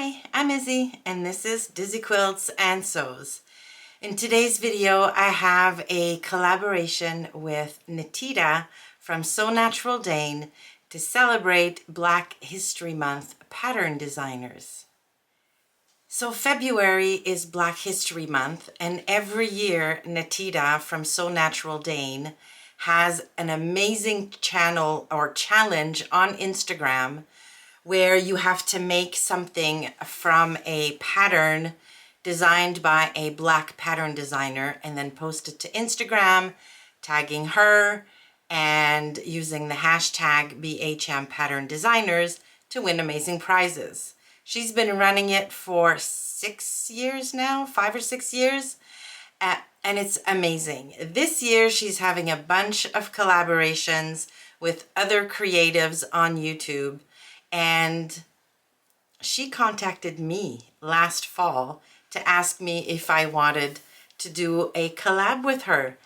Hi, I'm Izzy, and this is Dizzy Quilts and Sews. In today's video, I have a collaboration with Nateida from Sew Natural Dane to celebrate Black History Month pattern designers. So February is Black History Month, and every year Nateida from Sew Natural Dane has an amazing channel or challenge on Instagram where you have to make something from a pattern designed by a Black pattern designer and then post it to Instagram, tagging her and using the hashtag BHM Pattern Designers to win amazing prizes. She's been running it for 6 years now, 5 or 6 years, and it's amazing. This year she's having a bunch of collaborations with other creatives on YouTube, and she contacted me last fall to ask me if I wanted to do a collab with her.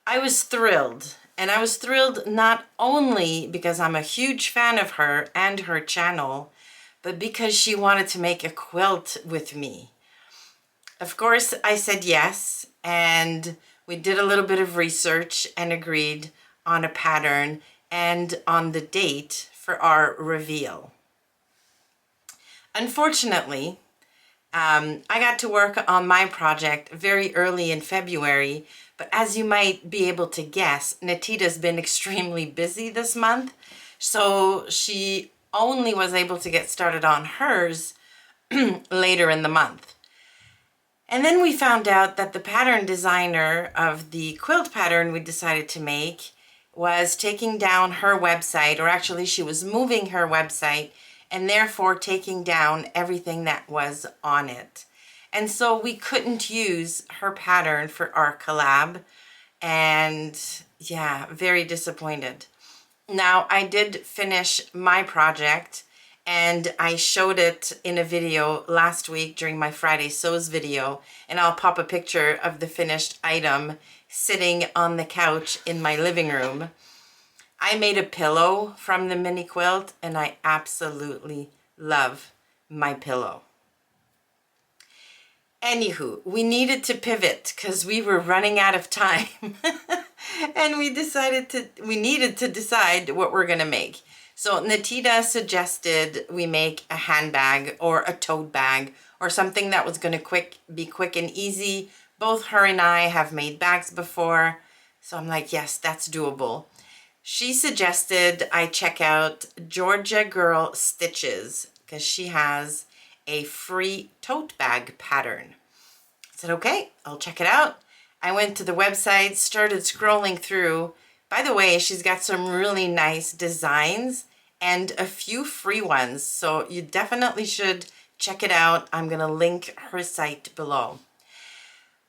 I was thrilled, and I was thrilled not only because I'm a huge fan of her and her channel, but because she wanted to make a quilt with me. Of course, I said yes, and we did a little bit of research and agreed on a pattern and on the date for our reveal. Unfortunately, I got to work on my project very early in February, but as you might be able to guess, Nateida's been extremely busy this month, so she only was able to get started on hers later in the month. And then we found out that the pattern designer of the quilt pattern we decided to make was taking down her website, or actually she was moving her website and therefore taking down everything that was on it. And so we couldn't use her pattern for our collab, and yeah, very disappointed. Now, I did finish my project and I showed it in a video last week during my Friday Sews video, and I'll pop a picture of the finished item sitting on the couch in my living room. I made a pillow from the mini quilt, and I absolutely love my pillow. Anywho, we needed to pivot because we were running out of time and we needed to decide what we're gonna make. So Nateida suggested we make a handbag or a tote bag or something that was gonna be quick and easy. Both her and I have made bags before, so I'm like, yes, that's doable. She suggested I check out Georgia Girl Stitches because she has a free tote bag pattern. I said, okay, I'll check it out. I went to the website, started scrolling through. By the way, she's got some really nice designs and a few free ones, so you definitely should check it out. I'm gonna link her site below.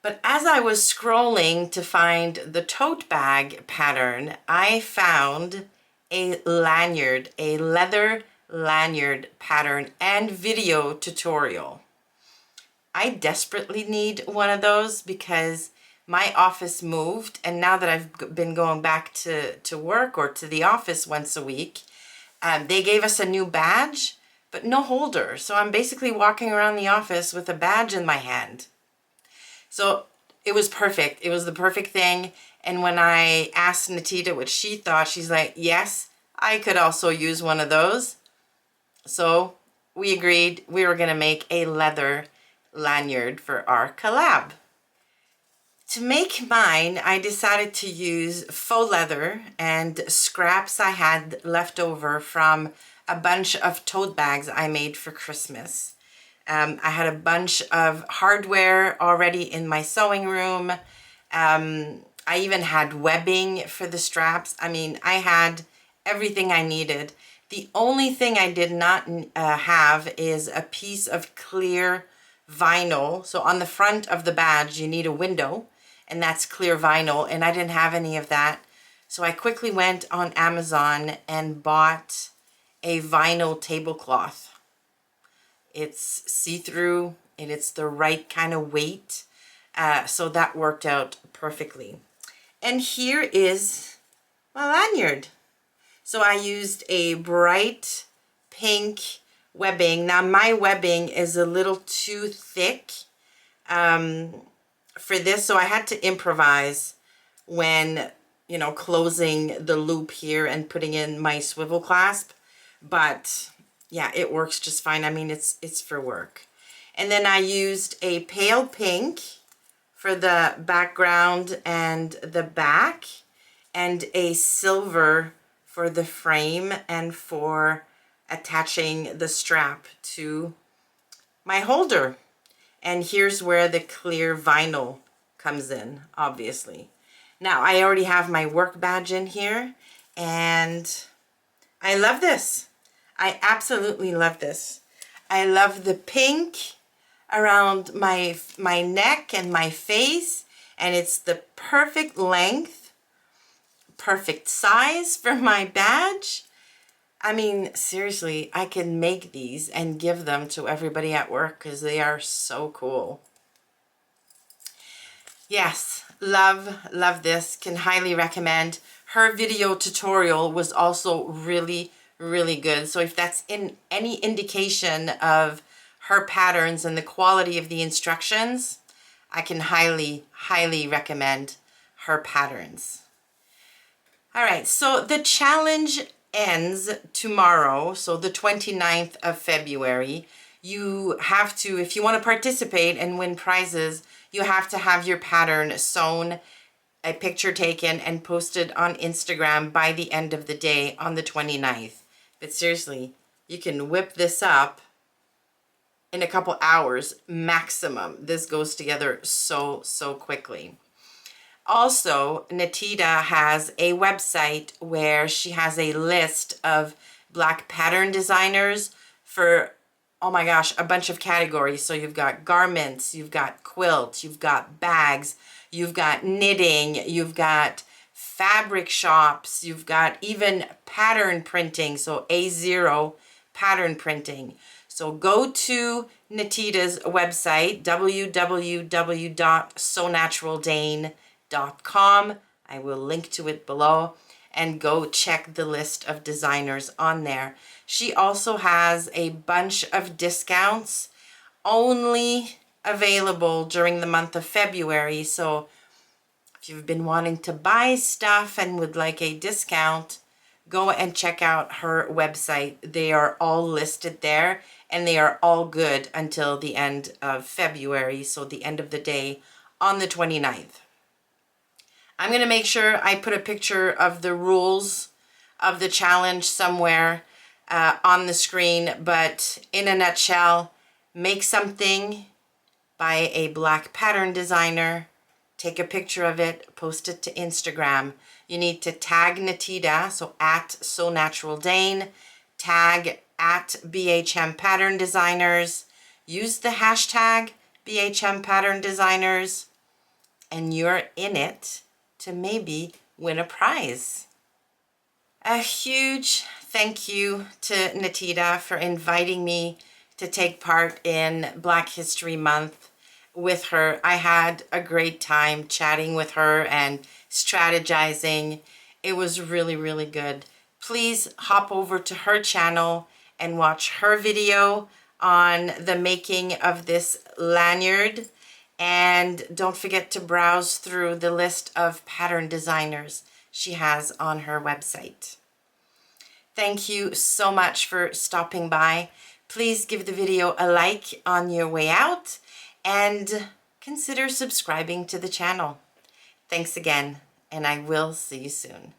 But as I was scrolling to find the tote bag pattern, I found a lanyard, a leather lanyard pattern and video tutorial. I desperately need one of those because my office moved, and now that I've been going back to work or to the office once a week, they gave us a new badge, but no holder. So I'm basically walking around the office with a badge in my hand. So it was perfect. It was the perfect thing. And when I asked Nateida what she thought, she's like, yes, I could also use one of those. So we agreed we were gonna make a leather lanyard for our collab. To make mine, I decided to use faux leather and scraps I had left over from a bunch of tote bags I made for Christmas. I had a bunch of hardware already in my sewing room. I even had webbing for the straps. I mean, I had everything I needed. The only thing I did not have is a piece of clear vinyl. So on the front of the badge, you need a window, and that's clear vinyl, and I didn't have any of that. So I quickly went on Amazon and bought a vinyl tablecloth. It's see-through and it's the right kind of weight, so that worked out perfectly. And here is my lanyard. So I used a bright pink webbing. Now my webbing is a little too thick for this, so I had to improvise when, you know, closing the loop here and putting in my swivel clasp. But yeah, it works just fine. I mean, it's for work. And then I used a pale pink for the background and the back, and a silver for the frame and for attaching the strap to my holder. And here's where the clear vinyl comes in, obviously. Now, I already have my work badge in here, and I love this. I absolutely love this. I love the pink around my neck and my face, and it's the perfect length, perfect size for my badge. I mean, seriously, I can make these and give them to everybody at work because they are so cool. Yes, love this. Can highly recommend. Her video tutorial was also really good. So if that's in any indication of her patterns and the quality of the instructions, I can highly recommend her patterns. All right, so the challenge ends tomorrow, so the 29th of February. You have to, if you want to participate and win prizes, you have to have your pattern sewn, a picture taken, and posted on Instagram by the end of the day on the 29th. But seriously, you can whip this up in a couple hours maximum. This goes together so quickly. Also, Nateida has a website where she has a list of black pattern designers for, oh my gosh, a bunch of categories. So you've got garments, you've got quilts, you've got bags, you've got knitting, you've got fabric shops, you've got even pattern printing, so A0 pattern printing. So go to Nateida's website, www.sewnaturaldane.com. I will link to it below, and go check the list of designers on there. She also has a bunch of discounts only available during the month of February. So if you've been wanting to buy stuff and would like a discount, go and check out her website. They are all listed there, and they are all good until the end of February, so the end of the day on the 29th. I'm going to make sure I put a picture of the rules of the challenge somewhere on the screen, but in a nutshell, make something by a black pattern designer, take a picture of it, post it to Instagram. You need to tag Nateida, so at Sew Natural Dane, tag at BHM Pattern Designers, use the hashtag BHM Pattern Designers, and you're in it to maybe win a prize. A huge thank you to Nateida for inviting me to take part in Black History Month with her. I had a great time chatting with her and strategizing. It was really good. Please hop over to her channel and watch her video on the making of this lanyard. And don't forget to browse through the list of pattern designers she has on her website. Thank you so much for stopping by. Please give the video a like on your way out and consider subscribing to the channel. Thanks again, and I will see you soon.